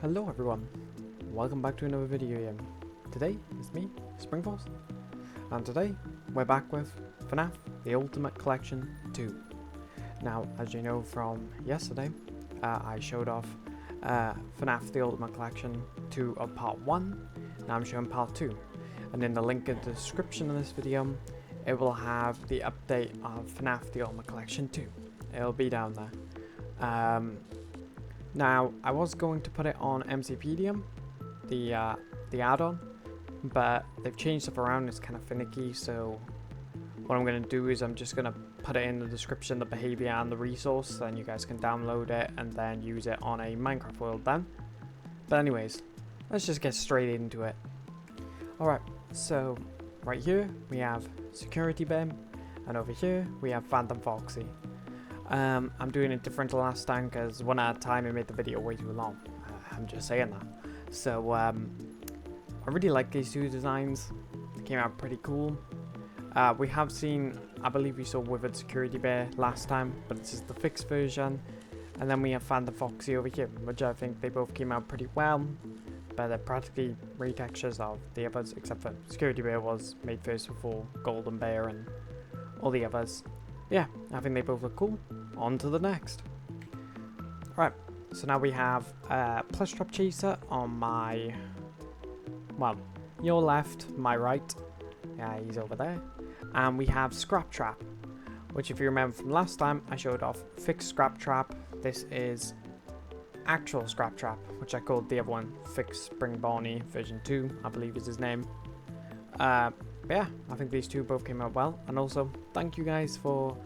Hello everyone, welcome back to another video here. Today is me, Springforce, and today we're back with FNAF The Ultimate Collection 2. Now, as you know from yesterday, I showed off FNAF The Ultimate Collection 2 of Part 1, now I'm showing Part 2, and in the link in the description of this video, it will have the update of FNAF The Ultimate Collection 2. It'll be down there. Now, I was going to put it on MCPedium, the add-on, but they've changed stuff around, it's kind of finicky, so what I'm going to do is I'm just going to put it in the description, the behavior and the resource, then you guys can download it and then use it on a Minecraft world then. But anyways, let's just get straight into it. Alright, so right here we have Security Bear, and over here we have Phantom Foxy. I'm doing it different to last time because one at a time it made the video way too long. I'm just saying that. So I really like these two designs. They came out pretty cool. We have seen, I believe we saw Withered Security Bear last time, but this is the fixed version. And then we have Phantom Foxy over here, which I think they both came out pretty well. But they're practically retextures of the others, except for Security Bear was made first before Golden Bear and all the others. Yeah, I think they both look cool. On to the next. Alright, so now we have Plush Trap Chaser on my, well, your left, my right. Yeah, he's over there. And we have Scrap Trap, which if you remember from last time, I showed off Fixed Scrap Trap. This is actual Scrap Trap, which I called the other one Fixed Spring Barney version 2, I believe is his name. But yeah, I think these two both came out well. And also, thank you guys for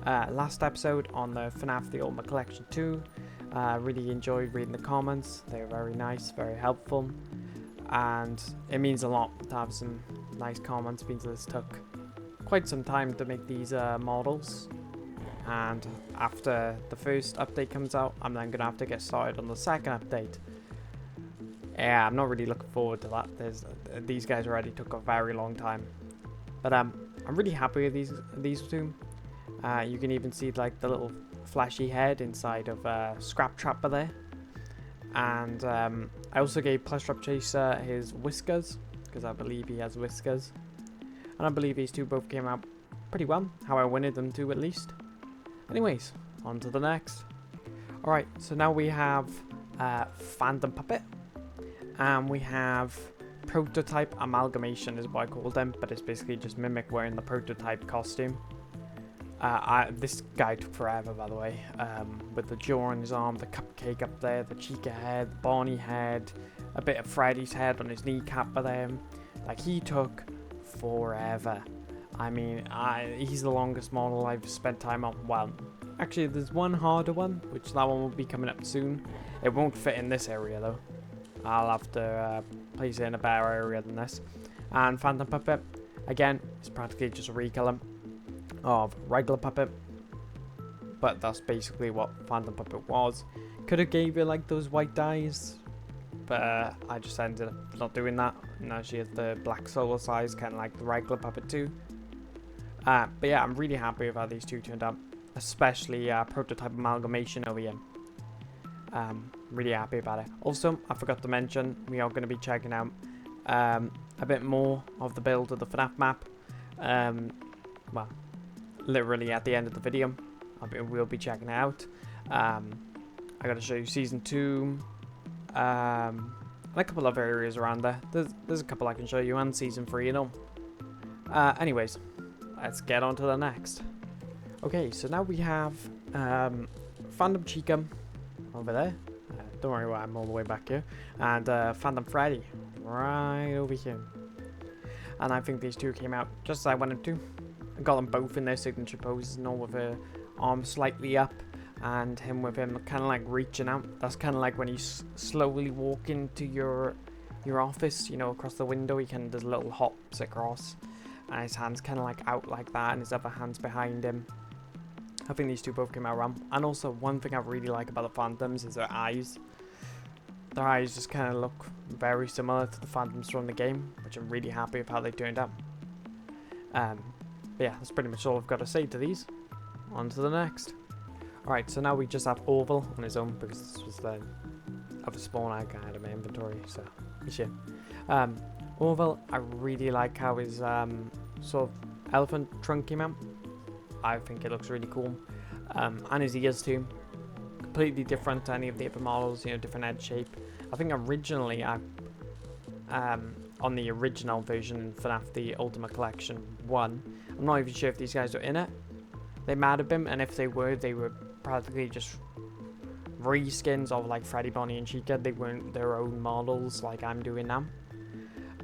last episode on the FNAF The Ultimate Collection 2. Really enjoyed reading the comments. They were very nice, very helpful. And it means a lot to have some nice comments, because this took quite some time to make these models. And after the first update comes out, I'm then going to have to get started on the second update. Yeah, I'm not really looking forward to that. These guys already took a very long time. But I'm really happy with these two. You can even see like the little flashy head inside of Scrap Trapper there. And I also gave Plush Trap Chaser his whiskers, because I believe he has whiskers. And I believe these two both came out pretty well, how I wanted them to at least. Anyways, on to the next. Alright, so now we have Phantom Puppet. And we have Prototype Amalgamation is what I call them, but it's basically just Mimic wearing the prototype costume. This guy took forever, by the way, with the jaw on his arm, the cupcake up there, the Chica head, the Barney head, a bit of Freddy's head on his kneecap by them. Like, he took forever. I mean, he's the longest model I've spent time on. Well, actually, there's one harder one, which that one will be coming up soon. It won't fit in this area, though. I'll have to place it in a better area than this. And Phantom Puppet, again, it's practically just a recolor of regular Puppet, but that's basically what Phantom Puppet was. Could have gave it like those white dyes, but I just ended up not doing that. Now she has the black solar size, kind of like the regular Puppet too. But yeah, I'm really happy with how these two turned out, especially Prototype Amalgamation over here. Really happy about it. Also, I forgot to mention, we are going to be checking out a bit more of the build of the FNAF map. Well, literally at the end of the video, we'll be checking it out. I got to show you Season 2, and a couple of areas around there. There's a couple I can show you, and Season 3, you know. Anyways, let's get on to the next. Okay, so now we have Phantom Chica over there. Don't worry, I'm all the way back here. And Phantom Freddy right over here. And I think these two came out just as I wanted to. I got them both in their signature poses and all, with her arm slightly up and him with him kind of like reaching out. That's kind of like when he's slowly walking to your office, you know, across the window. He kind of does little hops across, and his hand's kind of like out like that, and his other hand's behind him. I think these two both came out well. And also, one thing I really like about the Phantoms is their eyes. Their eyes just kind of look very similar to the Phantoms from the game, which I'm really happy with how they turned out. But yeah, that's pretty much all I've got to say to these. On to the next. Alright, so now we just have Orville on his own, because this was the of a spawn I can add in my inventory, so we should. Orville, I really like how his sort of elephant trunk came out. I think it looks really cool. And his ears too. Completely different to any of the other models, you know, different head shape. I think originally on the original version in FNAF, the Ultimate Collection 1, I'm not even sure if these guys are in it. They might have been, and if they were practically just reskins of like Freddy, Bonnie and Chica. They weren't their own models like I'm doing now.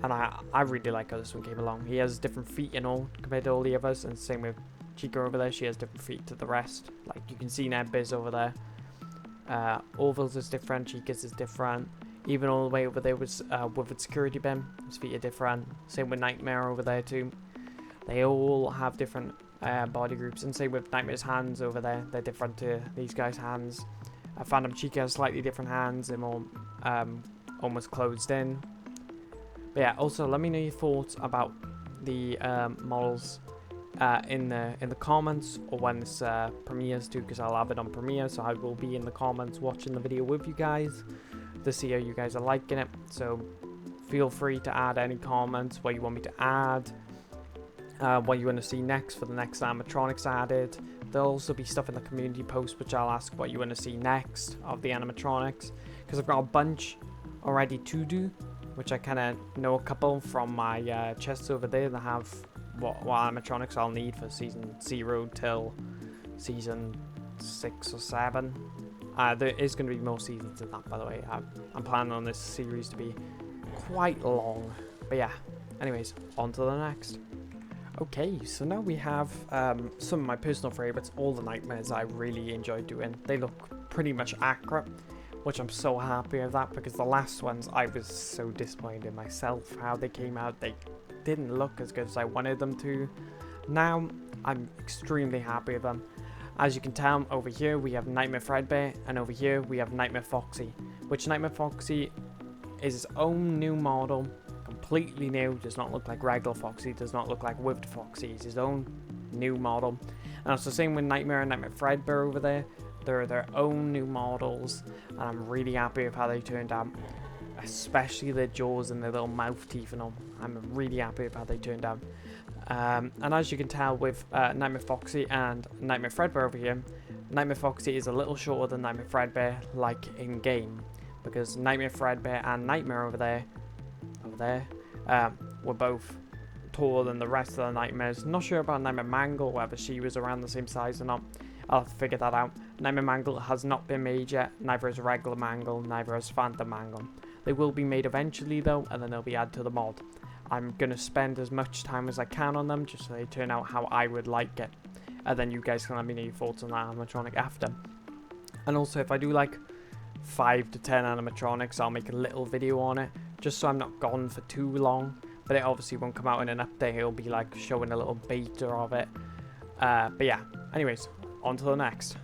And I really like how this one came along. He has different feet and all compared to all the others, and same with Chica over there. She has different feet to the rest. Like you can see Nebbiz over there. Orville's is different, Chica's is different. Even all the way over there was with its security bin. His feet are different. Same with Nightmare over there too. They all have different body groups, and same with Nightmare's hands over there. They're different to these guys' hands. Phantom Chica has slightly different hands. They're more almost closed in. But yeah, also let me know your thoughts about the models in the comments, or when this premieres too, because I'll have it on premiere, so I will be in the comments watching the video with you guys to see how you guys are liking it. So feel free to add any comments, what you want me to add, what you want to see next for the next animatronics added. There'll also be stuff in the community post which I'll ask what you want to see next of the animatronics, because I've got a bunch already to do, which I kind of know a couple from my chests over there that have what animatronics I'll need for season 0 till season 6 or 7. There is going to be more seasons than that, by the way. I'm planning on this series to be quite long. But yeah, anyways, on to the next. Okay, so now we have some of my personal favourites, all the nightmares I really enjoy doing. They look pretty much accurate, which I'm so happy with that, because the last ones I was so disappointed in myself how they came out. They didn't look as good as I wanted them to. Now I'm extremely happy with them. As you can tell, over here we have Nightmare Fredbear, and over here we have Nightmare Foxy, which Nightmare Foxy is his own new model, completely new. Does not look like regular Foxy, does not look like Whipped Foxy. It's his own new model. And it's the same with Nightmare and Nightmare Fredbear over there. They're their own new models, and I'm really happy with how they turned out, especially their jaws and their little mouth teeth and all. I'm really happy with how they turned out. And as you can tell with Nightmare Foxy and Nightmare Fredbear over here, Nightmare Foxy is a little shorter than Nightmare Fredbear, like in game, because Nightmare Fredbear and Nightmare over there, were both taller than the rest of the Nightmares. Not sure about Nightmare Mangle, whether she was around the same size or not. I'll have to figure that out. Nightmare Mangle has not been made yet, neither has regular Mangle, neither has Phantom Mangle. They will be made eventually though, and then they'll be added to the mod. I'm going to spend as much time as I can on them, just so they turn out how I would like it. And then you guys can let me know your thoughts on that animatronic after. And also, if I do like 5 to 10 animatronics, I'll make a little video on it, just so I'm not gone for too long. But it obviously won't come out in an update, it'll be like showing a little beta of it. But yeah, anyways, on to the next.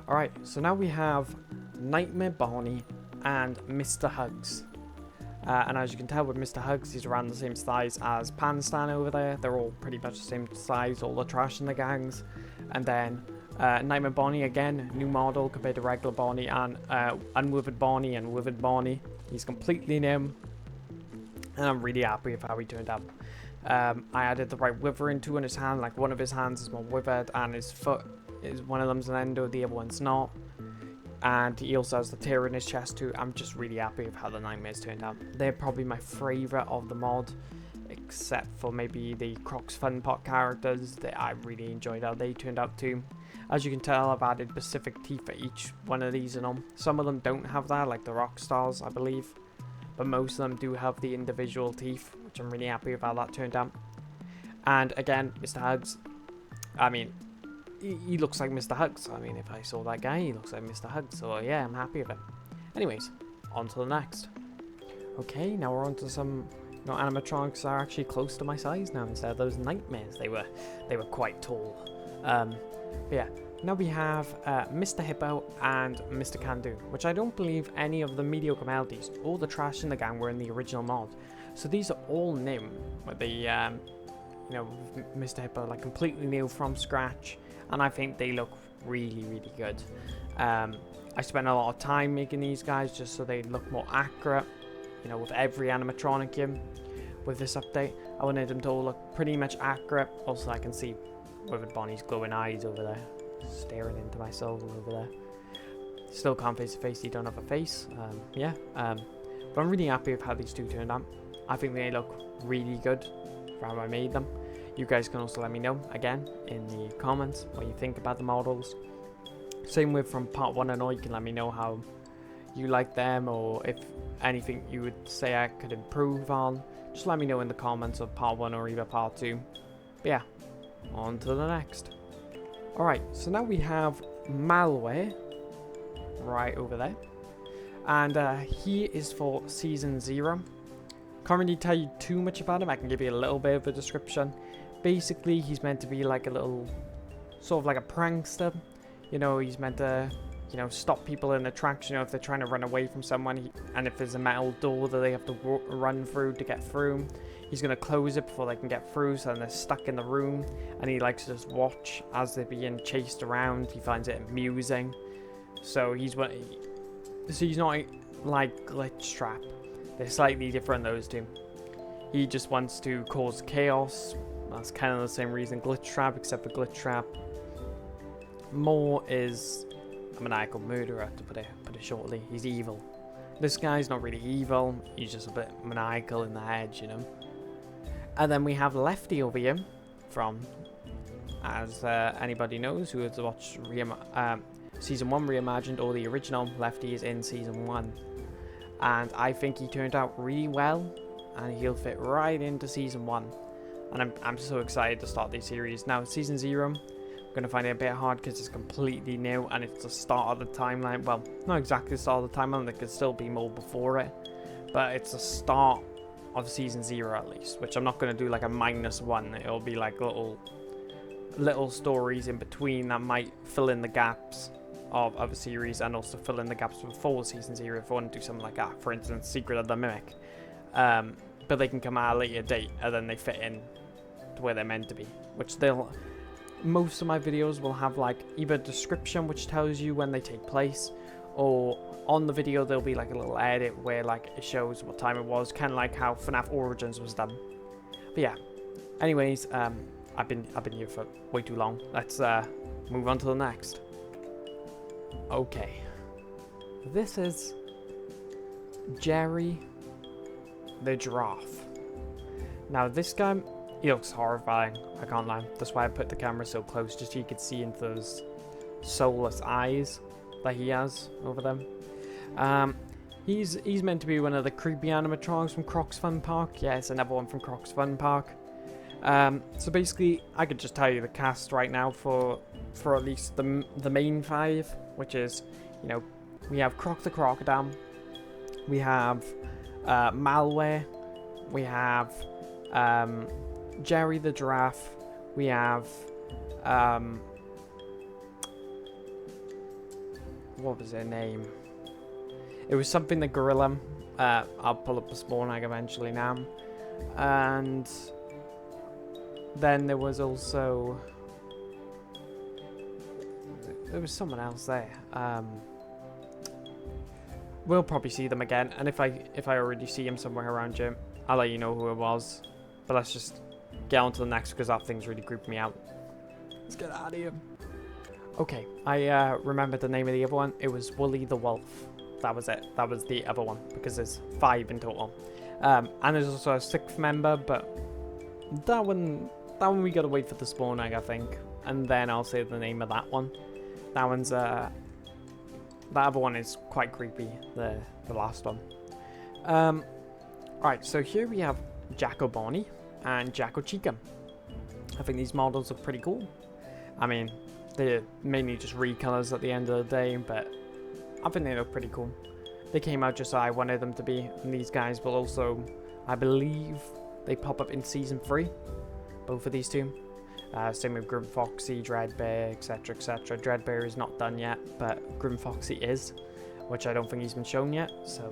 Alright, so now we have Nightmare Bonnie and Mr. Hugs. And as you can tell with Mr. Hugs, he's around the same size as Panstan over there. They're all pretty much the same size, all the trash in the gangs. And then Nightmare Bonnie, again, new model compared to regular Bonnie and Unwithered Bonnie and Withered Bonnie. He's completely new, and I'm really happy with how he turned out. I added the right withering to in his hand, like one of his hands is more withered, and his foot is one of them's an endo, the other one's not. And he also has the tear in his chest too. I'm just really happy with how the Nightmares turned out. They're probably my favourite of the mod, except for maybe the Crocs Fun Pot characters that I really enjoyed how they turned out too. As you can tell, I've added specific teeth for each one of these and all. Some of them don't have that, like the rock stars, I believe. But most of them do have the individual teeth, which I'm really happy with how that turned out. And again, Mr. Hugs, I mean, he looks like Mr. Hugs. I mean, if I saw that guy, he looks like Mr. Hugs. So yeah, I'm happy with him. Anyways, on to the next. Okay, now we're on to some animatronics that are actually close to my size now instead of those Nightmares. They were quite tall. But yeah, now we have Mr. Hippo and Mr. Can-Do, which I don't believe any of the mediocre melodies or the trash in the gang were in the original mod. So these are all new, with the Mr. Hippo like completely new from scratch. And I think they look really, really good. I spent a lot of time making these guys just so they look more accurate, you know, with every animatronic here. With this update, I wanted them to all look pretty much accurate. Also, I can see Withered Bonnie's glowing eyes over there, staring into my soul over there. Still can't face a face, you don't have a face. But I'm really happy with how these two turned out. I think they look really good for how I made them. You guys can also let me know, again, in the comments what you think about the models. Same with from part 1 and all, you can let me know how you like them, or if anything you would say I could improve on. Just let me know in the comments of part 1 or even part 2. But yeah, on to the next. Alright, so now we have Malware right over there. And he is for Season 0. Can't really tell you too much about him. I can give you a little bit of a description. Basically, he's meant to be like a little, sort of like a prankster. You know, he's meant to, you know, stop people in attraction, you know, if they're trying to run away from someone. And if there's a metal door that they have to run through to get through, he's going to close it before they can get through, so then they're stuck in the room. And he likes to just watch as they're being chased around. He finds it amusing. So he's not like Glitch Trap. They're slightly different, those two. He just wants to cause chaos. That's kind of the same reason Glitch Trap, except for Glitch Trap more is a maniacal murderer, to put it shortly. He's evil. This guy's not really evil. He's just a bit maniacal in the head, you know. And then we have Lefty over here from, as anybody knows who has watched Season 1 Reimagined or the original, Lefty is in Season 1. And I think he turned out really well, and he'll fit right into Season 1. And I'm so excited to start this series. Now, Season 0, I'm going to find it a bit hard because it's completely new, and it's the start of the timeline. Well, not exactly the start of the timeline, there could still be more before it. But it's the start of Season 0 at least, which I'm not going to do like a -1. It'll be like little stories in between that might fill in the gaps of other series, and also fill in the gaps before Season 0 if I want to do something like that. For instance, Secret of the Mimic. But they can come at a later date, and then they fit in to where they're meant to be. Which most of my videos will have like either a description which tells you when they take place, or on the video there'll be like a little edit where like it shows what time it was, kind of like how FNAF Origins was done. But yeah, anyways, I've been here for way too long. Let's move on to the next. Okay, this is Jerry the Giraffe. Now this guy, he looks horrifying, I can't lie. That's why I put the camera so close, just so you could see into those soulless eyes that he has over them. He's meant to be one of the creepy animatronics from Croc's Fun Park. Yes, another one from Croc's Fun Park. So basically, I could just tell you the cast right now for at least the main 5, which is, you know, we have Croc the Crocodile, we have Malware, we have Jerry the Giraffe, we have what was their name? It was something the gorilla. I'll pull up the spawn egg eventually now. And then there was also, there was someone else there. We'll probably see them again, and if I already see him somewhere around here, I'll let you know who it was. But let's just get on to the next, because that thing's really creeped me out. Let's get out of here. Okay, I remember the name of the other one. It was Wooly the Wolf. That was it. That was the other one, because there's 5 in total. And there's also a 6th member, but that one we gotta wait for the spawn egg, I think. And then I'll say the name of that one. That one's, that other one is quite creepy, the last one. Alright, so here we have Jacko Bonnie and Jacko Chica. I think these models are pretty cool. I mean, they're mainly just recolors at the end of the day, but I think they look pretty cool. They came out just how I wanted them to be, and these guys will also, I believe, they pop up in Season 3. Both of these two. Same with Grim Foxy, Dreadbear, etc, etc. Dreadbear is not done yet, but Grim Foxy is, which I don't think he's been shown yet, so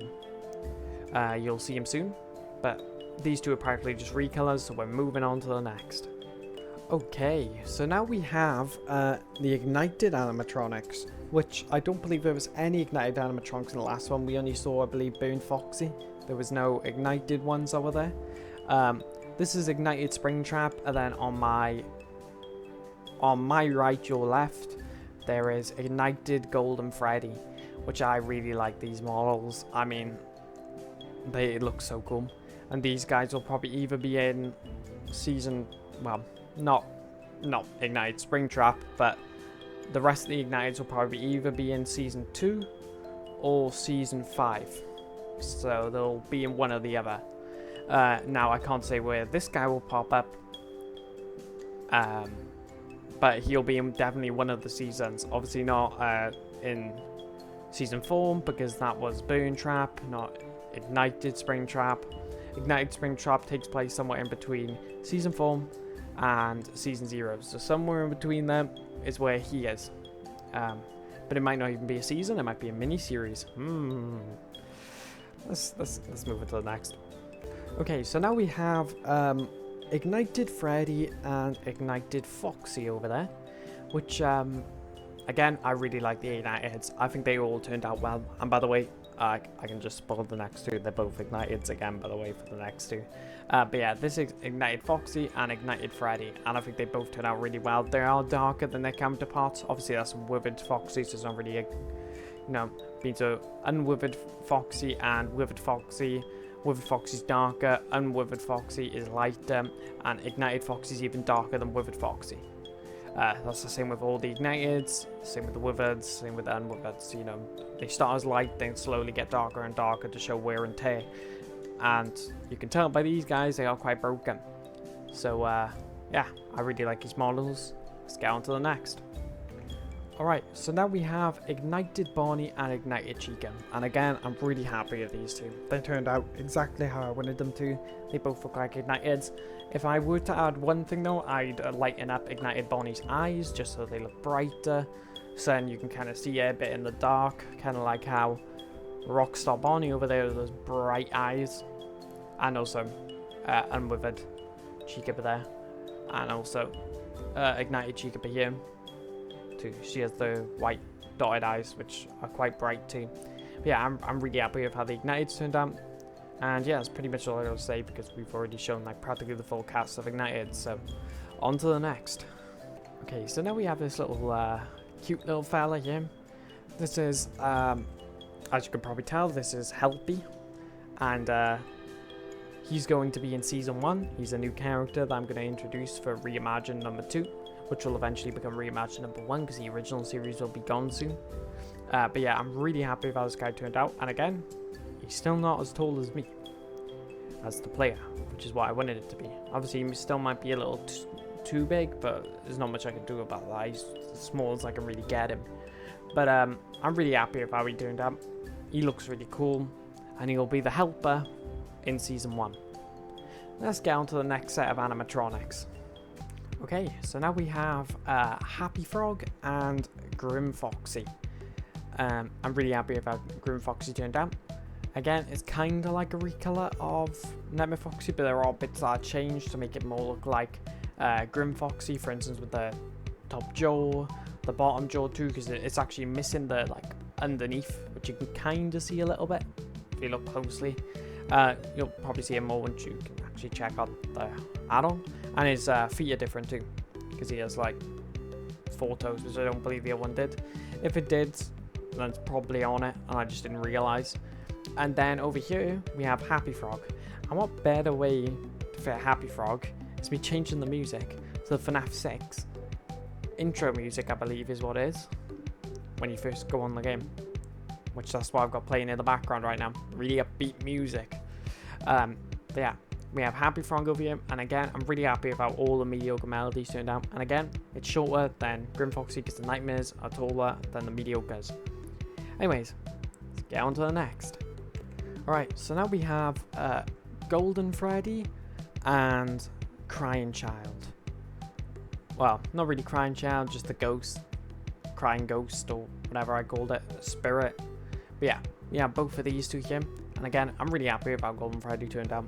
you'll see him soon. But these two are practically just recolors, so we're moving on to the next. Okay, so now we have the Ignited animatronics, which I don't believe there was any ignited animatronics in the last one. We only saw, I believe, Burn Foxy. There was no ignited ones over there. This is ignited Springtrap, and then on my right, your left, there is ignited Golden Freddy, which I really like these models. I mean, they look so cool. And these guys will probably either be in season, well, not ignited Springtrap, but the rest of the igniteds will probably either be in season 2 or season 5. So they'll be in one or the other. Now I can't say where this guy will pop up, but he'll be in definitely one of the seasons. Obviously not in season 4 because that was Burn Trap, not ignited Springtrap. Ignited Springtrap takes place somewhere in between season 4 and season 0, so somewhere in between them is where he is. But it might not even be a season, it might be a mini-series. Let's move on to the next. Okay, so now we have Ignited Freddy and Ignited Foxy over there, which again, I really like the Igniteds. I think they all turned out well. And by the way, I can just spoil the next two. They're both Igniteds again, by the way, for the next two. But yeah, this is Ignited Foxy and Ignited Freddy, and I think they both turned out really well. They are darker than their counterparts. Obviously, that's Withered Foxy, so it's not really a, being so Unwithered Foxy and Withered Foxy. Withered Foxy's darker, Unwithered Foxy is lighter, and Ignited Foxy is even darker than Withered Foxy. That's the same with all the Igniteds, same with the Withereds, same with the Unwithereds. They start as light, then slowly get darker and darker to show wear and tear. And you can tell by these guys, they are quite broken. So, yeah, I really like these models. Let's get on to the next. Alright, so now we have Ignited Barney and Ignited Chica. And again, I'm really happy with these two. They turned out exactly how I wanted them to. They both look like Igniteds. If I were to add one thing though, I'd lighten up Ignited Barney's eyes just so they look brighter. So then you can kind of see it a bit in the dark. Kind of like how Rockstar Barney over there with those bright eyes. And also Unwithered Chica over there. And also Ignited Chica over here. She has the white dotted eyes, which are quite bright too. But yeah, I'm really happy with how the Igniteds turned out. And yeah, that's pretty much all I'll say because we've already shown like practically the full cast of Igniteds. So on to the next. Okay, so now we have this little cute little fella here. This is, as you can probably tell, this is Helpy. And he's going to be in Season 1. He's a new character that I'm going to introduce for Reimagine number 2. Which will eventually become Reimagine number 1 because the original series will be gone soon. But yeah, I'm really happy with how this guy turned out. And again, he's still not as tall as me, as the player, which is what I wanted it to be. Obviously, he still might be a little too big, but there's not much I can do about that. He's as small as I can really get him. But I'm really happy with how he turned out. He looks really cool, and he'll be the helper in Season 1. Let's get on to the next set of animatronics. Okay, so now we have Happy Frog and Grim Foxy. I'm really happy about Grim Foxy turned out. Again, it's kind of like a recolor of Nightmare Foxy, but there are bits that are changed to make it more look like Grim Foxy, for instance, with the top jaw, the bottom jaw too, because it's actually missing the like underneath, which you can kind of see a little bit if you look closely. You'll probably see it more once you can actually check out the add-on. And his feet are different too, because he has like 4 toes, which I don't believe the other one did. If it did, then it's probably on it, and I just didn't realise. And then over here, we have Happy Frog. And what better way to fit Happy Frog is me changing the music to the FNAF 6 intro music, I believe is what it is, when you first go on the game. Which that's what I've got playing in the background right now. Really upbeat music. But yeah, we have Happy Frog over here. And again, I'm really happy about all the mediocre melodies turned out. And again, it's shorter than Grim Foxy because the nightmares are taller than the mediocres. Anyways, let's get on to the next. Alright, so now we have Golden Freddy and Crying Child. Well, not really Crying Child, just the ghost. Crying Ghost or whatever I called it. Spirit. But yeah, both of these two here. And again, I'm really happy about Golden Freddy turned out.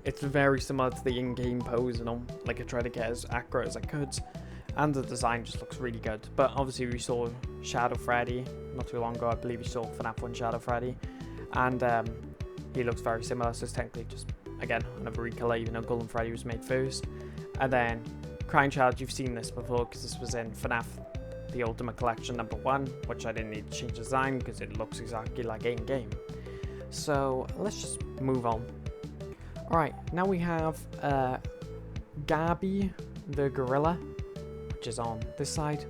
It's very similar to the in-game pose and all. Like I tried to get as accurate as I could. and the design just looks really good. But obviously we saw Shadow Freddy not too long ago. I believe we saw FNAF 1 Shadow Freddy, and he looks very similar, so it's technically just, again, another recolor, even though Golden Freddy was made first. And then Crying Child, you've seen this before because this was in FNAF the Ultimate Collection #1, which I didn't need to change design because it looks exactly like in-game. So let's just move on. Alright, now we have Gabby the Gorilla, which is on this side,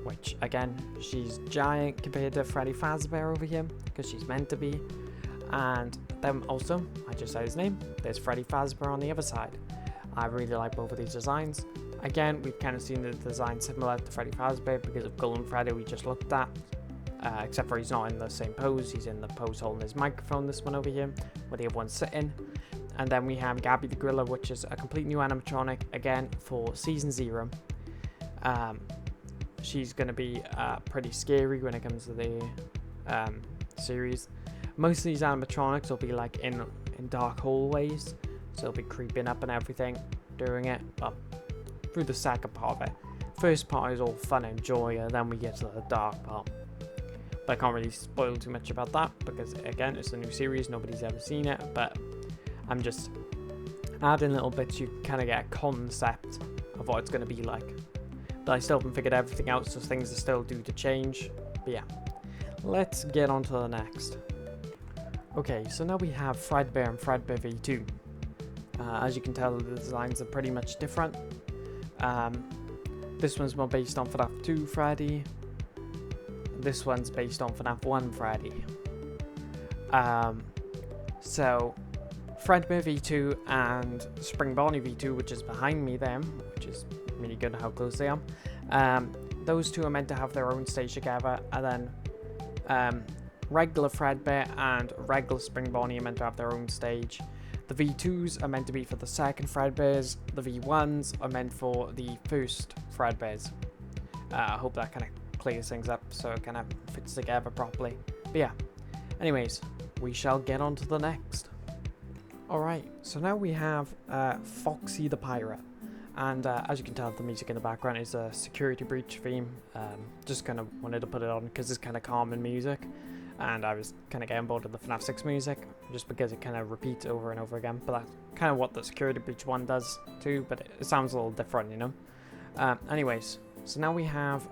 which again, she's giant compared to Freddy Fazbear over here because she's meant to be. And then also, I just said his name, there's Freddy Fazbear on the other side. I really like both of these designs. Again, we've kind of seen the design similar to Freddy Fazbear because of Golden Freddy we just looked at. Except for he's not in the same pose, he's in the pose holding his microphone, this one over here, where the other one's sitting. And then we have Gabby the Gorilla, which is a complete new animatronic, again, for Season 0. She's going to be pretty scary when it comes to the series. Most of these animatronics will be like in dark hallways, so they'll be creeping up and everything, doing it, well, through the second part of it. First part is all fun and joy, and then we get to the dark part. But I can't really spoil too much about that, because again, it's a new series, nobody's ever seen it, but I'm just adding little bits, you kind of get a concept of what it's going to be like. But I still haven't figured everything out, so things are still due to change. But yeah, let's get on to the next. Okay, so now we have Fredbear and Fredbear V2. As you can tell, the designs are pretty much different. This one's more based on FNAF 2 Freddy. This one's based on FNAF 1 Freddy. So Fredbear V2 and Spring Bonnie V2, which is behind me there, which is really good how close they are. Those two are meant to have their own stage together, and then regular Fredbear and regular Spring Bonnie are meant to have their own stage. The V2s are meant to be for the second Fredbears. The V1s are meant for the first Fredbears. I hope that kind of clears things up so it kind of fits together properly. But yeah, anyways, we shall get on to the next. Alright, so now we have Foxy the Pirate. And as you can tell, the music in the background is a security breach theme. Just kind of wanted to put it on because it's kind of calming music. And I was kind of getting bored of the FNAF 6 music, just because it kind of repeats over and over again. But that's kind of what the security breach one does too, but it sounds a little different, you know? Anyways, so now we have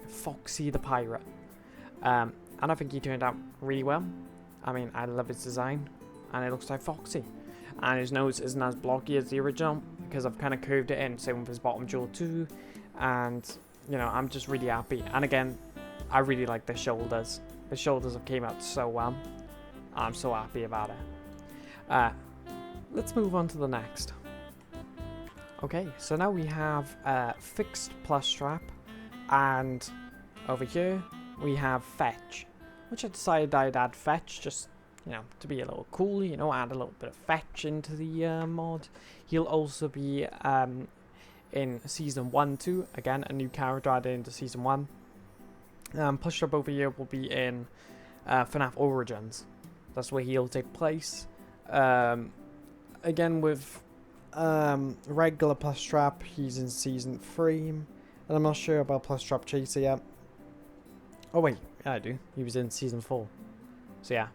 Foxy the Pirate. And I think he turned out really well. I mean, I love his design, and it looks like Foxy. And his nose isn't as blocky as the original, because I've kind of curved it in, same with his bottom jaw too. And, you know, I'm just really happy. And again, I really like the shoulders. The shoulders have came out so well. I'm so happy about it. Let's move on to the next. Okay, so now we have Fixed Plus Strap, and over here we have Fetch, which I decided I'd add Fetch just, you know, to be a little cool, you know, add a little bit of Fetch into the mod. He'll also be in Season 1 too, again, a new character added into Season 1. Push Up over here will be in FNAF Origins. That's where he'll take place. Again, with regular Plus Strap, he's in Season 3. And I'm not sure about Plus Strap Chaser yet. Oh wait, yeah I do. He was in Season 4. So yeah,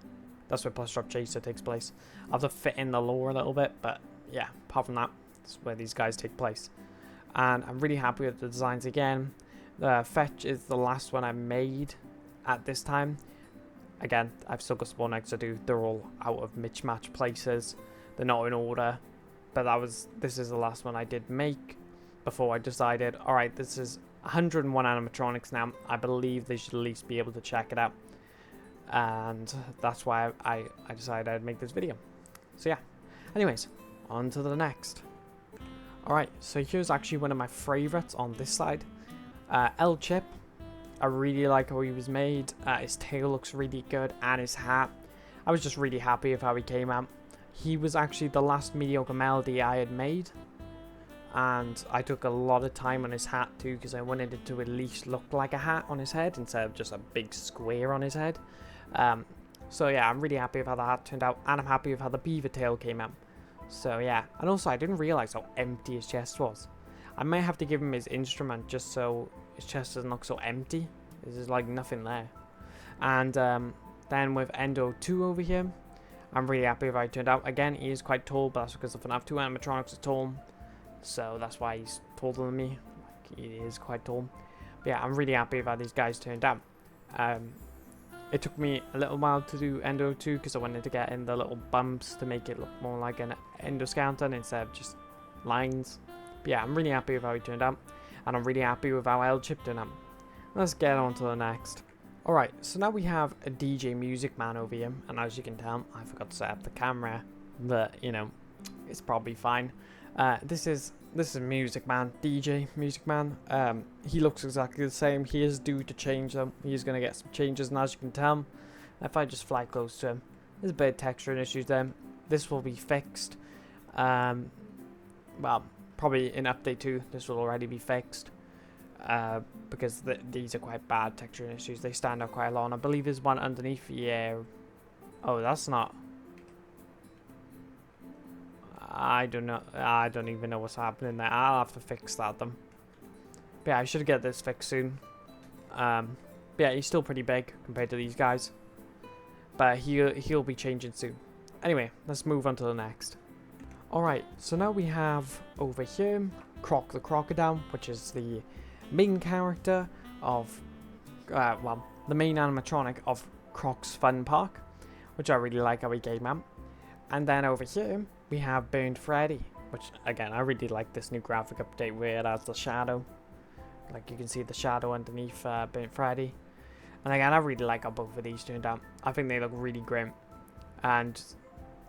that's where Plus Strap Chaser takes place. I have to fit in the lore a little bit, but yeah, apart from that, that's where these guys take place. And I'm really happy with the designs again. Fetch is the last one I made at this time. Again, I've still got Spawn Eggs to do. They're all out of mismatched places. They're not in order. But this is the last one I did make before I decided, alright, this is 101 animatronics now. I believe they should at least be able to check it out. And that's why I decided I'd make this video. So yeah. Anyways, on to the next. Alright, so here's actually one of my favorites on this side. L-Chip. I really like how he was made. His tail looks really good, and his hat. I was just really happy with how he came out. He was actually the last mediocre melody I had made, and I took a lot of time on his hat too, because I wanted it to at least look like a hat on his head instead of just a big square on his head. So yeah, I'm really happy with how the hat turned out, and I'm happy with how the beaver tail came out. So yeah, and also I didn't realize how empty his chest was. I might have to give him his instrument just so his chest doesn't look so empty. There's like nothing there. And then with Endo 2 over here, I'm really happy with how he turned out. Again, he is quite tall, but that's because the FNAF 2 animatronics are tall. So that's why he's taller than me. Like, he is quite tall. But yeah, I'm really happy with how these guys turned out. It took me a little while to do Endo 2 because I wanted to get in the little bumps to make it look more like an endoskeleton instead of just lines. But yeah, I'm really happy with how he turned out. And I'm really happy with how L-Chip turned out. Let's get on to the next. Alright, so now we have a DJ Music Man over here. And as you can tell, I forgot to set up the camera. But, you know, it's probably fine. This is Music Man, DJ Music Man. He looks exactly the same. He is due to change them. He's going to get some changes, and as you can tell, if I just fly close to him, there's a bit of texture and issues there. This will be fixed. Well, probably in update 2, this will already be fixed. Because these are quite bad texture and issues. They stand out quite a lot, and I believe there's one underneath. Yeah. Oh, that's not... I don't know. I don't even know what's happening there. I'll have to fix that then. But yeah, I should get this fixed soon. But yeah, he's still pretty big compared to these guys. But he'll be changing soon. Anyway, let's move on to the next. Alright, so now we have over here Croc the Crocodile, which is the main character of, well, the main animatronic of Croc's Fun Park, which I really like how he came out. And then over here, we have Burned Freddy, which, again, I really like this new graphic update where it has the shadow. Like, you can see the shadow underneath Burned Freddy. And again, I really like how both of these turned out. I think they look really grim. And,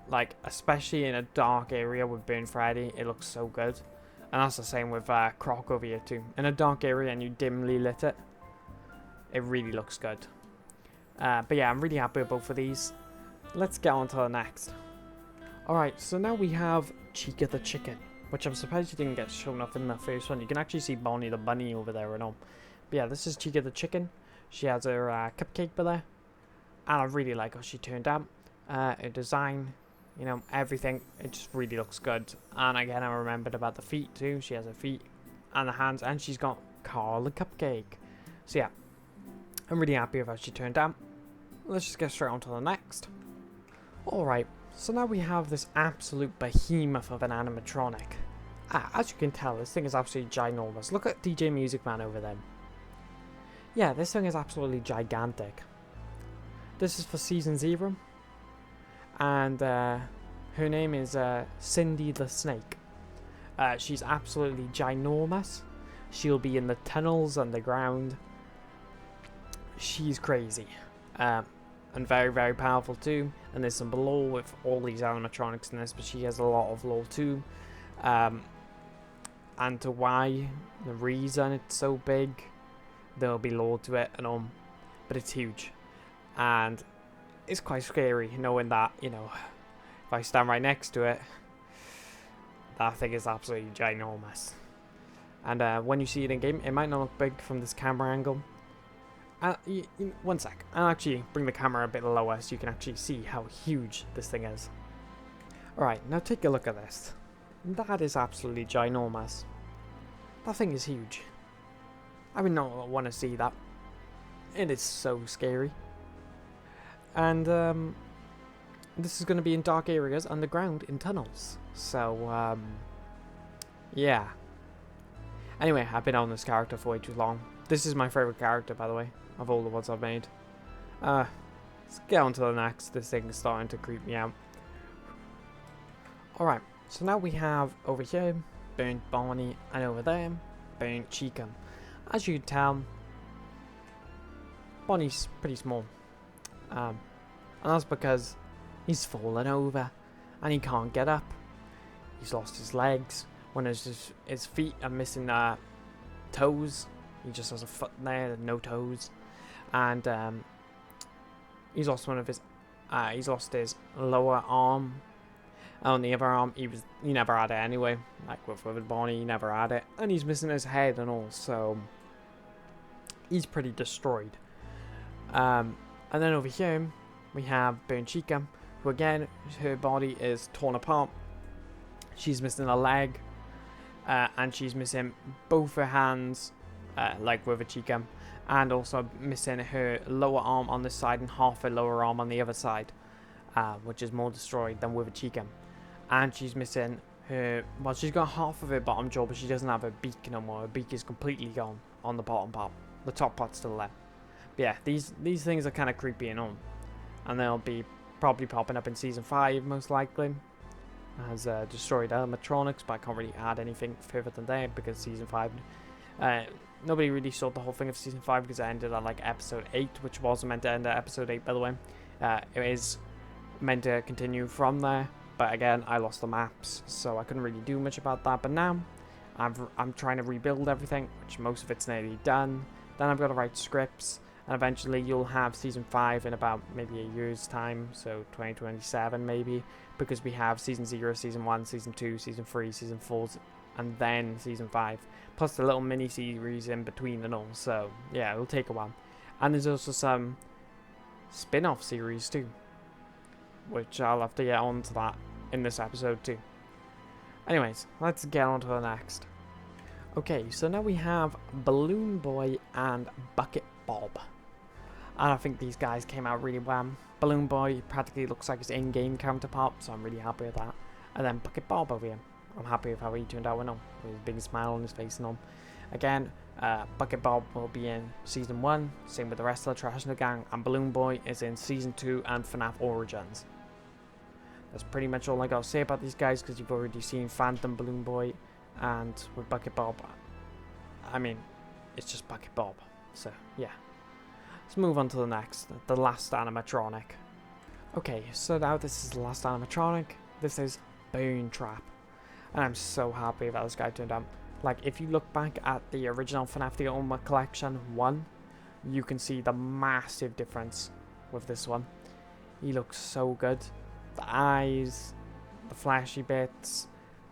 like, especially in a dark area with Burned Freddy, it looks so good. And that's the same with Croc over here too. In a dark area and you dimly lit it, it really looks good. But yeah, I'm really happy with both of these. Let's get on to the next. Alright, so now we have Chica the Chicken, which I'm surprised you didn't get shown off in the first one. You can actually see Bonnie the Bunny over there and all. But yeah, this is Chica the Chicken. She has her cupcake by there. And I really like how she turned out. Her design, you know, everything. It just really looks good. And again, I remembered about the feet too. She has her feet and the hands. And she's got Carl the Cupcake. So yeah, I'm really happy with how she turned out. Let's just get straight on to the next. Alright. So now we have this absolute behemoth of an animatronic. As you can tell, this thing is absolutely ginormous. Look at DJ Music Man over there. Yeah, this thing is absolutely gigantic. This is for Season 0. And her name is Cindy the Snake. She's absolutely ginormous. She'll be in the tunnels underground. She's crazy. And very, very powerful too. And there's some lore with all these animatronics in this, but she has a lot of lore too. And to why, the reason it's so big, there'll be lore to it and all. But it's huge. And it's quite scary knowing that, you know, if I stand right next to it, that thing is absolutely ginormous. And when you see it in game, it might not look big from this camera angle. One sec, I'll actually bring the camera a bit lower so you can actually see how huge this thing is. Alright, now take a look at this. That is absolutely ginormous. That thing is huge. I would not want to see that. It is so scary. And this is going to be in dark areas underground in tunnels. So, yeah. Anyway, I've been on this character for way too long. This is my favourite character, by the way, of all the ones I've made. Let's get on to the next. This thing is starting to creep me out. Alright, so now we have over here, Burnt Barney, and over there, Burnt Chica. As you can tell, Bonnie's pretty small. And that's because he's fallen over, and he can't get up. He's lost his legs. When his feet are missing toes. He just has a foot there and no toes. And he's lost one of his he's lost his lower arm. On the other arm he never had it anyway. Like with Bonnie, he never had it. And he's missing his head and all, so he's pretty destroyed. And then over here we have Burnt Chica, who again, her body is torn apart. She's missing a leg. and she's missing both her hands, like with a chica, and also missing her lower arm on this side and half her lower arm on the other side, which is more destroyed than with a chica. And she's missing her, well, she's got half of her bottom jaw, but she doesn't have her beak no more. Her beak is completely gone on the bottom part. The top part's still there. But yeah, these things are kind of creepy and all, and they'll be probably popping up in season 5 most likely as destroyed animatronics, but I can't really add anything further than that because season 5, nobody really saw the whole thing of season 5 because it ended at like episode 8, which wasn't meant to end at episode 8, by the way. It is meant to continue from there, but again, I lost the maps, so I couldn't really do much about that. But now I'm trying to rebuild everything, which most of it's nearly done. Then I've got to write scripts, and eventually you'll have season 5 in about maybe a year's time, so 2027 maybe, because we have season 0, season 1, season 2, season 3, season 4, and then season 5, plus the little mini series in between and all. So yeah, it'll take a while. And there's also some spin-off series too, which I'll have to get on to that in this episode too. Anyways, let's get on to the next. Okay, so now we have Balloon Boy and Bucket Bob. And I think these guys came out really well. Balloon Boy practically looks like his in-game counterpart, so I'm really happy with that. And then Bucket Bob over here, I'm happy with how he turned out with him, with his big smile on his face and all. Again, Bucket Bob will be in season 1, same with the rest of the Trash in the Gang, and Balloon Boy is in season 2 and FNAF Origins. That's pretty much all I got to say about these guys, because you've already seen Phantom Balloon Boy, and with Bucket Bob, I mean, it's just Bucket Bob. So yeah, let's move on to the next, the last animatronic. Okay, so now this is the last animatronic. This is Bone Trap, and I'm so happy about this guy turned out. Like, if you look back at the original FNAF The Ultimate Collection 1, you can see the massive difference with this one. He looks so good. The eyes, the flashy bits,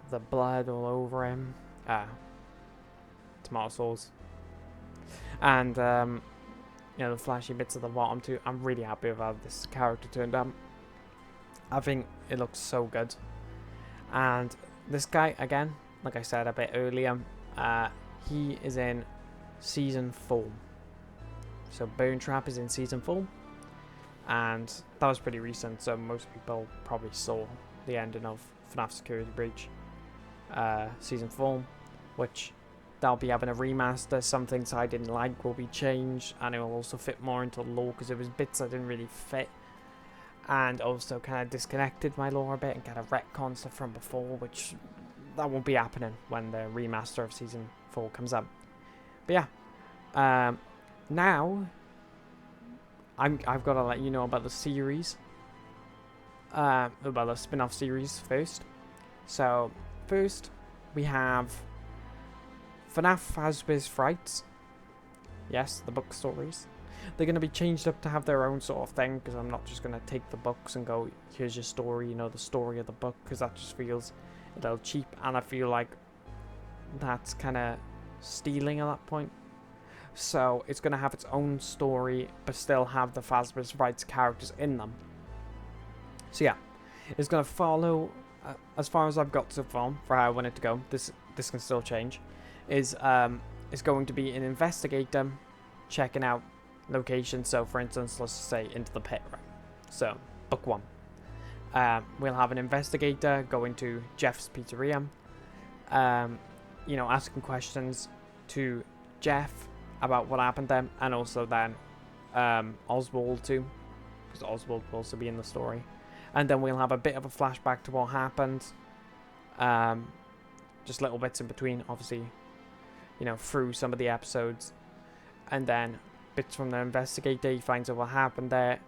the blood all over him, tomato sauce, and you know, the flashy bits at the bottom too. I'm really happy with how this character turned out. I think it looks so good. And this guy, again, like I said a bit earlier, he is in season 4. So Bone Trap is in season 4, and that was pretty recent, so most people probably saw the ending of FNAF Security Breach season 4, which they'll be having a remaster. Some things I didn't like will be changed, and it will also fit more into the lore, because there was bits that didn't really fit, and also kind of disconnected my lore a bit and kind of retcon stuff from before, which that won't be happening when the remaster of season 4 comes up. But yeah, now I've got to let you know about the series, about the spin-off series first. So first we have FNAF Fazbear's Frights. Yes, the book stories. They're going to be changed up to have their own sort of thing, because I'm not just going to take the books and go, here's your story, you know, the story of the book, because that just feels a little cheap, and I feel like that's kind of stealing at that point. So it's going to have its own story, but still have the Fazbear's Frights characters in them. So yeah, it's going to follow, as far as I've got so far, for how I want it to go, this can still change, is it's going to be an investigator checking out locations. So for instance, let's say into the pit, right? So book 1, we'll have an investigator going to Jeff's pizzeria, you know, asking questions to Jeff about what happened then, and also then Oswald too, because Oswald will also be in the story. And then we'll have a bit of a flashback to what happened, just little bits in between, obviously, you know, through some of the episodes, and then bits from the investigator. He finds out what happened there,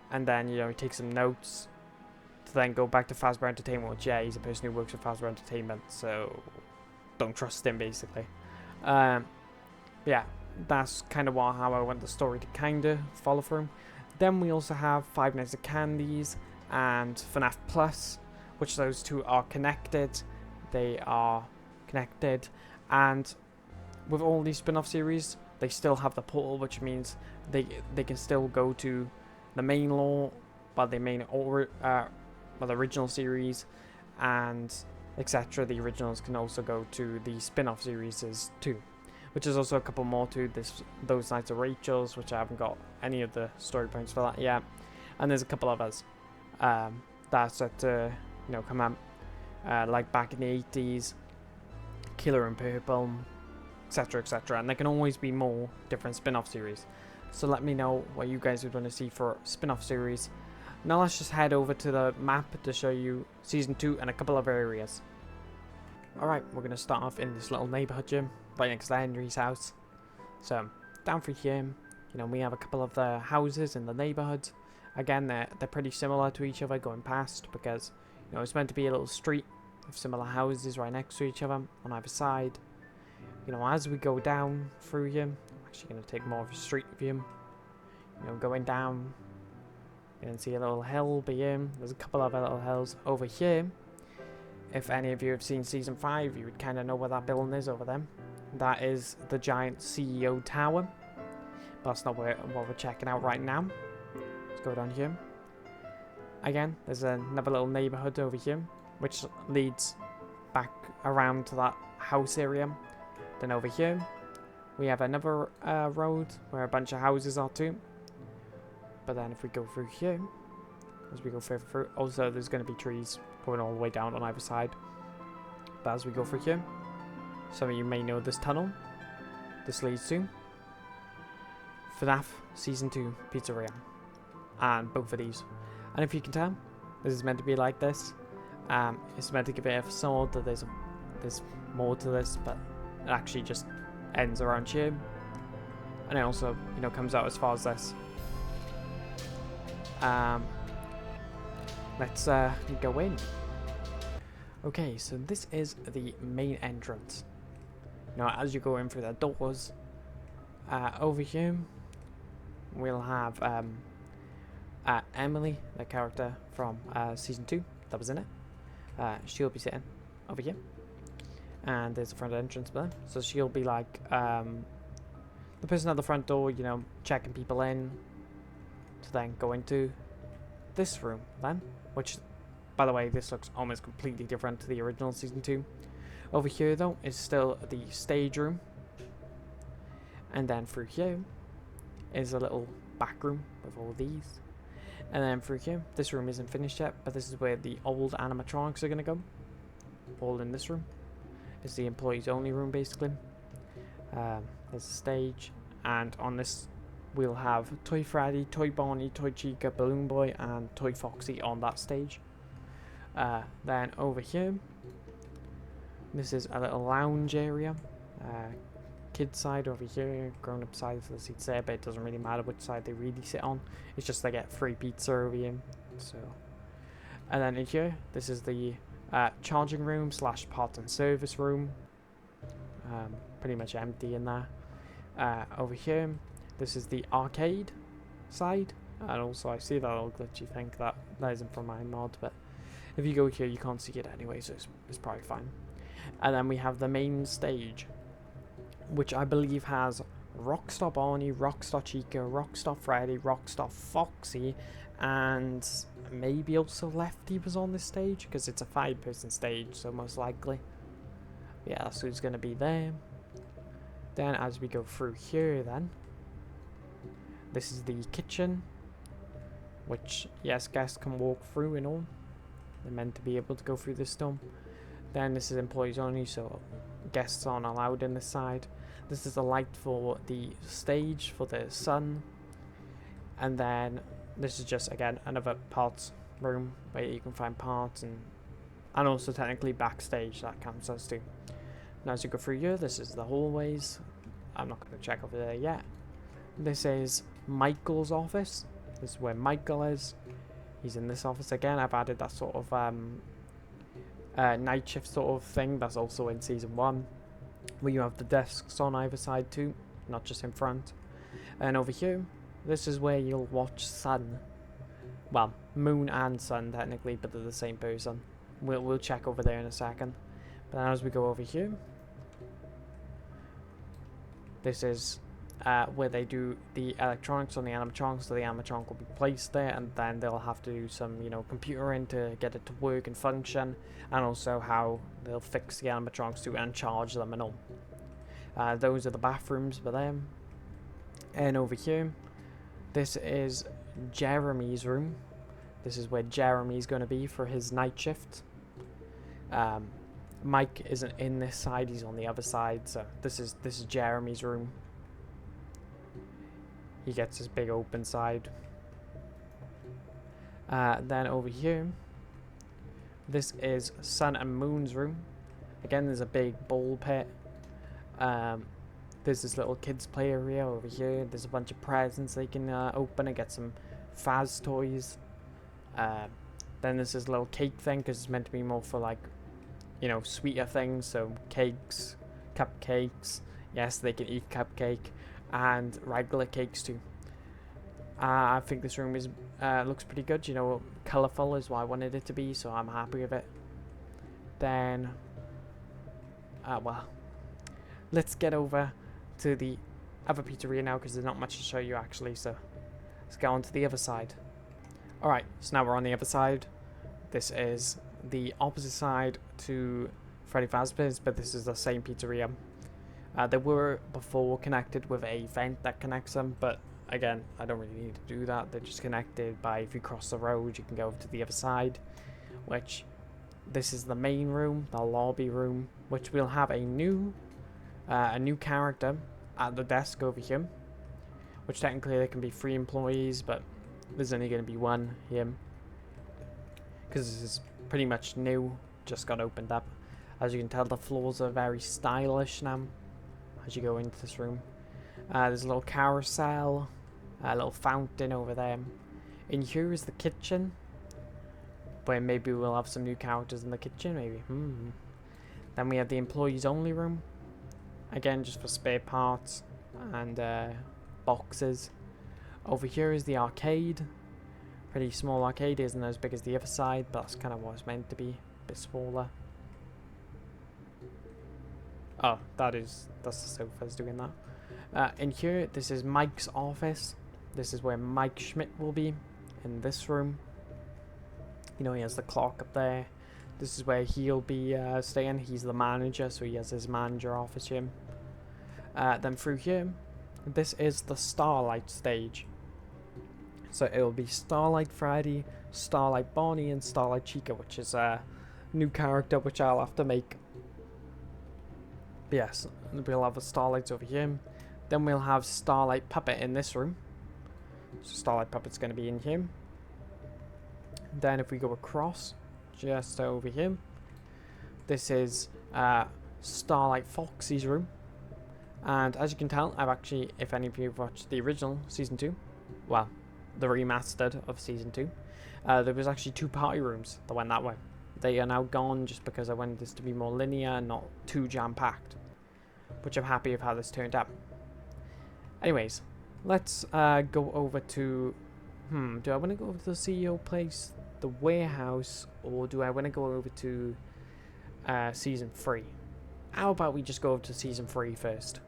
and then, you know, he takes some notes to then go back to Fazbear Entertainment, which, yeah, he's a person who works at Fazbear Entertainment, so don't trust him, basically. Yeah, that's kind of how I want the story to kind of follow through. Then we also have Five Nights at Candy's and FNAF Plus, which those two are connected. They are connected, and with all these spin-off series, they still have the portal, which means they can still go to the main lore, but the main the original series, and etc. The originals can also go to the spin-off series too, which is also a couple more to this. Those Nights of Rachel's, which I haven't got any of the story points for that yet, and there's a couple others that's set to come out like back in the 80s, Killer in Purple, etc. etc. And there can always be more different spin-off series. So let me know what you guys would want to see for spin-off series. Now let's just head over to the map to show you Season 2 and a couple of areas. Alright, we're going to start off in this little neighbourhood gym, right next to Henry's house. So, down through here, we have a couple of the houses in the neighbourhood. Again, they're pretty similar to each other going past, because, it's meant to be a little street with similar houses right next to each other on either side. As we go down through here, I'm actually going to take more of a street view. Going down, you can see a little hill being. There's a couple of little hills over here. If any of you have seen Season 5, you would kind of know where that building is over there. That is the giant CEO tower. But that's not what we're checking out right now. Let's go down here. Again, there's another little neighborhood over here, which leads back around to that house area. Then over here, we have another road where a bunch of houses are too. But then if we go through here, as we go further through, also there's going to be trees going all the way down on either side. But as we go through here, some of you may know this tunnel. This leads to FNAF Season 2 Pizzeria. And both of these. And if you can tell, this is meant to be like this. It's meant to give it a facade that there's more to this, but it actually just ends around here. And it also, comes out as far as this. Let's go in. Okay, so this is the main entrance. Now, as you go in through the doors, over here, we'll have Emily, the character from Season 2 that was in it. She'll be sitting over here. And there's a front entrance there. So she'll be like the person at the front door, checking people in. To then go into this room then, which, by the way, this looks almost completely different to the original Season 2. Over here though is still the stage room, and then through here is a little back room with all these, and then through here, this room isn't finished yet, but this is where the old animatronics are going to go, all in this room. It's the employees only room basically. There's a stage, and on this we'll have Toy Freddy, Toy Bonnie, Toy Chica, Balloon Boy, and Toy Foxy on that stage. Then over here, this is a little lounge area. Kids side over here, grown up side for the seats there, but it doesn't really matter which side they really sit on. It's just they get free pizza over here. So, and then in here, this is the charging room / parts and service room. Pretty much empty in there. Over here, this is the arcade side, and also I see that little glitchy thing that isn't from my mod, but if you go here you can't see it anyway, so it's probably fine. And then we have the main stage, which I believe has Rockstar Bonnie, Rockstar Chica, Rockstar Freddy, Rockstar Foxy, and maybe also Lefty was on this stage, because it's a 5-person stage, so most likely. Yeah, that's who's going to be there. Then as we go through here then, this is the kitchen, which, yes, guests can walk through and all. They're meant to be able to go through this door. Then this is employees only, so guests aren't allowed in this side. This is the light for the stage for the sun. And then this is just, again, another parts room where you can find parts, and also technically backstage, that counts as too. Now as you go through here, this is the hallways. I'm not going to check over there yet. This is Michael's office. This is where Michael is. He's in this office again. I've added that sort of night shift sort of thing that's also in Season 1, where you have the desks on either side too, not just in front. And over here, this is where you'll watch Sun. Well, Moon and Sun technically, but they're the same person. We'll check over there in a second. But then as we go over here, this is where they do the electronics on the animatronic, so the animatronic will be placed there, and then they'll have to do some, computering to get it to work and function, and also how they'll fix the animatronics to and charge them and all. Those are the bathrooms for them. And over here, this is Jeremy's room. This is where Jeremy's going to be for his night shift. Mike isn't in this side, he's on the other side, so this is Jeremy's room. He gets his big open side. Then over here, this is Sun and Moon's room. Again, there's a big ball pit. There's this little kids play area over here. There's a bunch of presents they can open and get some Faz toys. Then there's this little cake thing, because it's meant to be more for, like, sweeter things. So cakes, cupcakes. Yes, they can eat cupcake. And regular cakes too. I think this room is looks pretty good. Colourful is what I wanted it to be, so I'm happy with it. Then, well, let's get over to the other pizzeria now, because there's not much to show you actually. So let's go on to the other side. All right, so now we're on the other side. This is the opposite side to Freddy Fazbear's, but this is the same pizzeria. They were before connected with a vent that connects them, but again, I don't really need to do that. They're just connected by, if you cross the road, you can go over to the other side, which this is the main room, the lobby room, which will have a new character at the desk over here, which technically there can be 3 employees, but there's only going to be 1 here, because this is pretty much new, just got opened up. As you can tell, the floors are very stylish now. As you go into this room, there's a little carousel, a little fountain over there. In here is the kitchen, where maybe we'll have some new characters in the kitchen, maybe. Then we have the employees only room, again just for spare parts and boxes. Over here is the arcade, pretty small arcade, isn't as big as the other side, but that's kind of what it's meant to be, a bit smaller. Oh, that's the sofas doing that. In here, this is Mike's office. This is where Mike Schmidt will be, in this room. He has the clock up there. This is where he'll be staying. He's the manager, so he has his manager office here. Then through here, this is the Starlight stage. So it will be Starlight Freddy, Starlight Bonnie, and Starlight Chica, which is a new character which I'll have to make. Yes, we'll have the Starlights over here. Then we'll have Starlight Puppet in this room. So Starlight Puppet's going to be in here. Then if we go across, just over here, this is Starlight Foxy's room. And as you can tell, I've actually, if any of you have watched the original Season 2, well, the remastered of Season 2, there was actually 2 party rooms that went that way. They are now gone just because I wanted this to be more linear and not too jam-packed, which I'm happy with how this turned out. Anyways, let's go over to, do I want to go over to the CEO place, the warehouse, or do I want to go over to Season 3? How about we just go over to Season 3 first?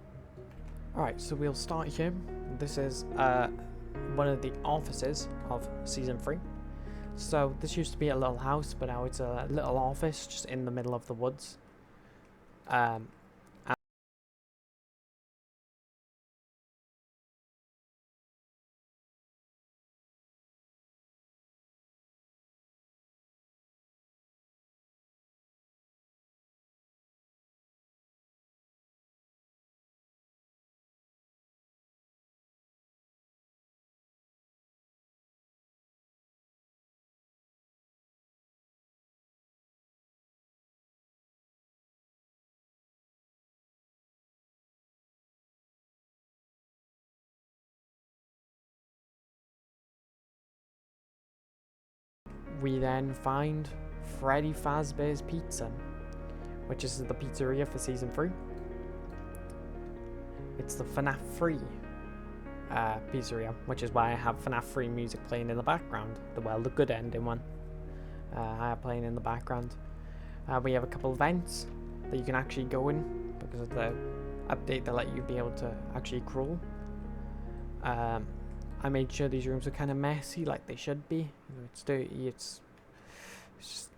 Alright, so we'll start here. This is one of the offices of Season 3. So this used to be a little house, but now it's a little office just in the middle of the woods. We then find Freddy Fazbear's Pizza, which is the pizzeria for Season 3. It's the FNAF 3 pizzeria, which is why I have FNAF 3 music playing in the background. The good ending one. I have playing in the background. We have a couple of vents that you can actually go in because of the update that let you be able to actually crawl. I made sure these rooms are kind of messy, like they should be. It's dirty. It's just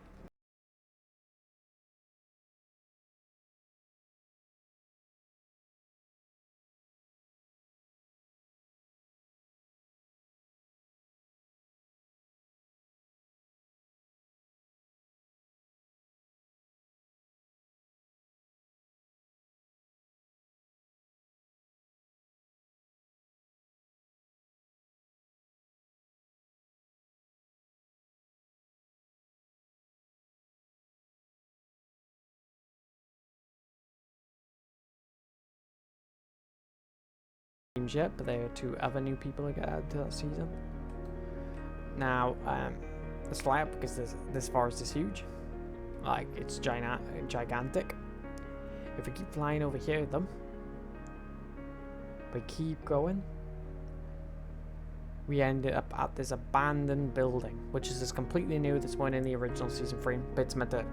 yet, but there are 2 other new people that got added to that season. Now, let's fly up because this forest is huge. Like, it's gigantic. If we keep flying over here at them, we keep going, we ended up at this abandoned building, which is just completely new. This one in the original season 3, but it's meant to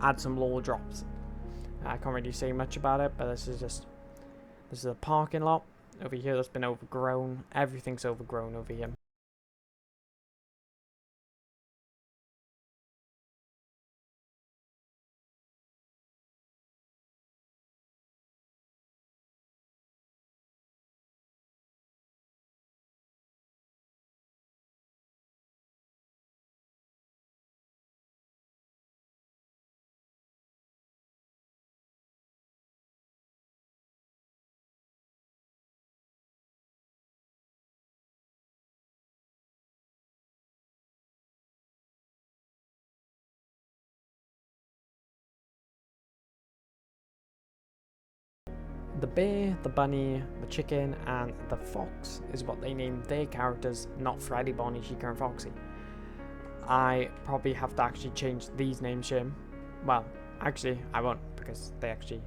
add some lore drops. I can't really say much about it, but this is a parking lot over here that's been overgrown. Everything's overgrown over here. The bear, the bunny, the chicken, and the fox is what they named their characters, not Freddy, Bonnie, Chica, and Foxy. I probably have to actually change these names here. Well, actually, I won't, because they actually...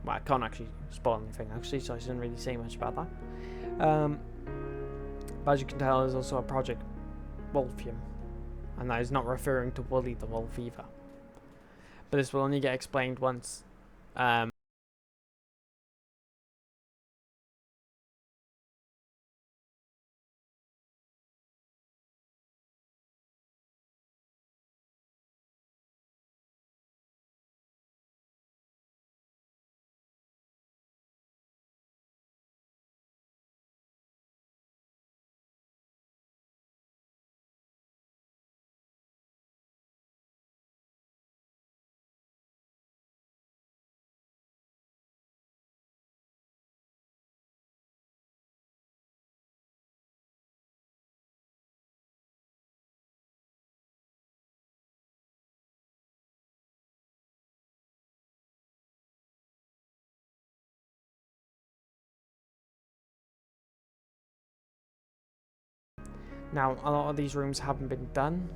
Well, I can't actually spoil anything, actually, so I shouldn't really say much about that. But as you can tell, there's also a Project Wolf here. And that is not referring to Wooly the Wolf either. But this will only get explained once... Now, a lot of these rooms haven't been done.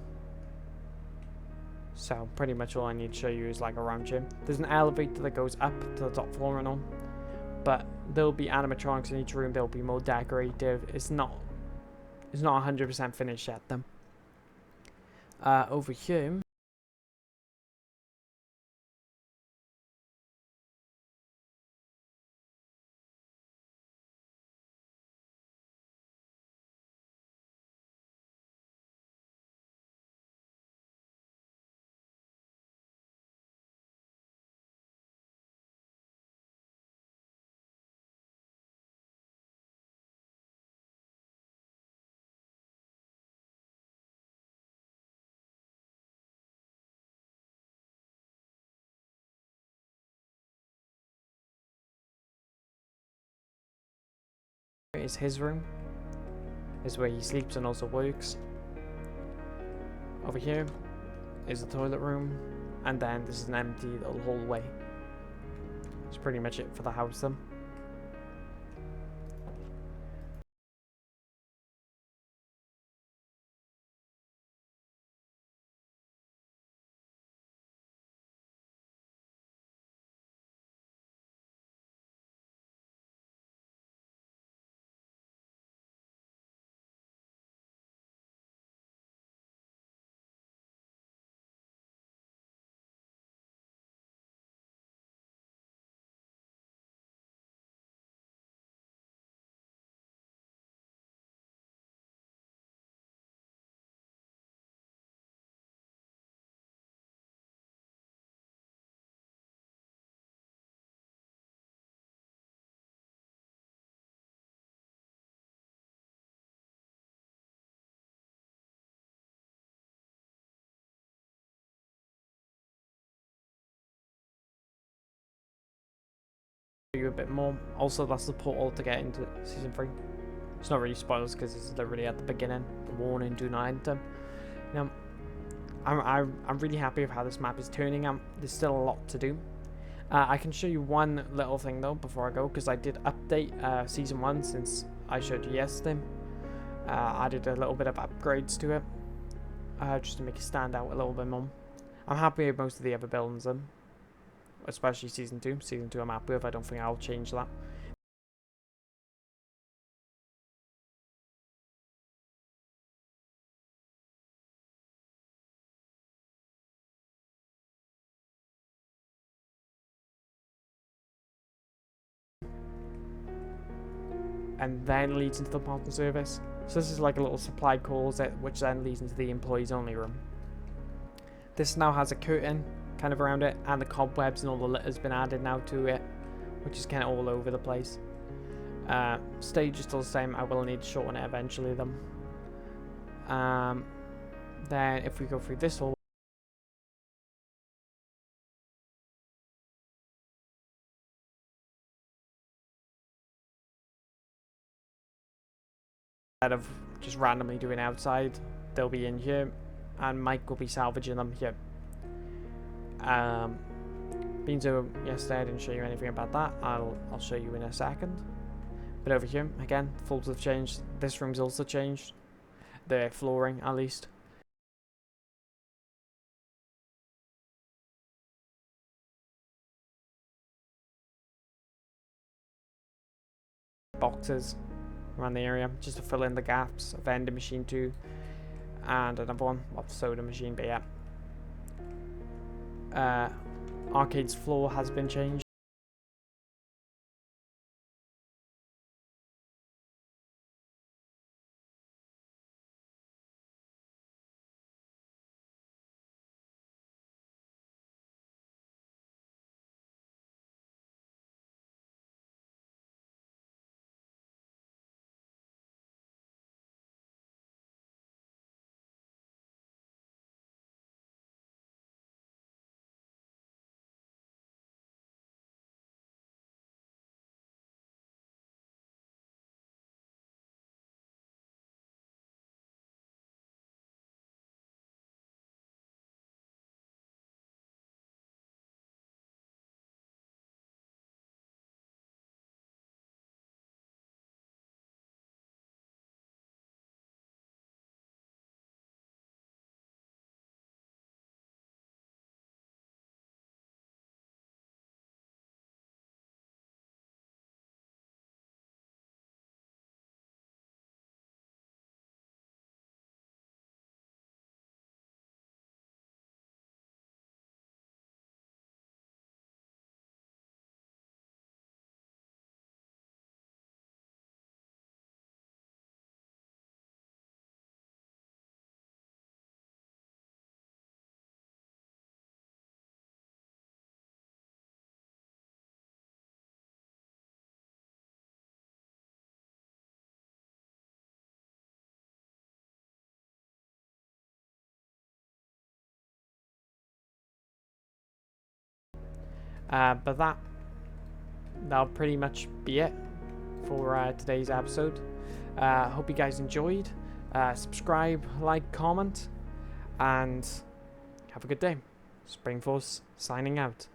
So, pretty much all I need to show you is like around here. There's an elevator that goes up to the top floor and all. But there'll be animatronics in each room. They'll be more decorative. It's not 100% finished yet, though. Over here... is his room. Is where he sleeps and also works. Over here is the toilet room, and then this is an empty little hallway. That's pretty much it for the house then. you a bit more. Also, that's the portal to get into Season 3. It's not really spoilers because it's literally at the beginning. The warning, do not enter. Now, I'm really happy with how this map is turning out. There's still a lot to do. I can show you one little thing though before I go, because I did update Season 1 since I showed you yesterday. I did a little bit of upgrades to it, just to make it stand out a little bit more. I'm happy with most of the other buildings though, especially Season 2. Season 2 I'm happy with. I don't think I'll change that. And then leads into the partner service. So this is like a little supply closet, which then leads into the employees only room. This now has a curtain kind of around it, and the cobwebs and all the litter's been added now to it, which is kind of all over the place. Stage is still the same. I will need to shorten it eventually though. Then if we go through this hall, instead of just randomly doing outside, they'll be in here, and Mike will be salvaging them here. Beanzo, yesterday I didn't show you anything about that. I'll show you in a second. But over here, again, floors have changed. This room's also changed. The flooring, at least. Boxes around the area, just to fill in the gaps. A vending machine too. And another one, well, soda machine, but yeah. Arcade's floor has been changed. But that'll pretty much be it for today's episode. Hope you guys enjoyed. Subscribe, like, comment, and have a good day. Springforce signing out.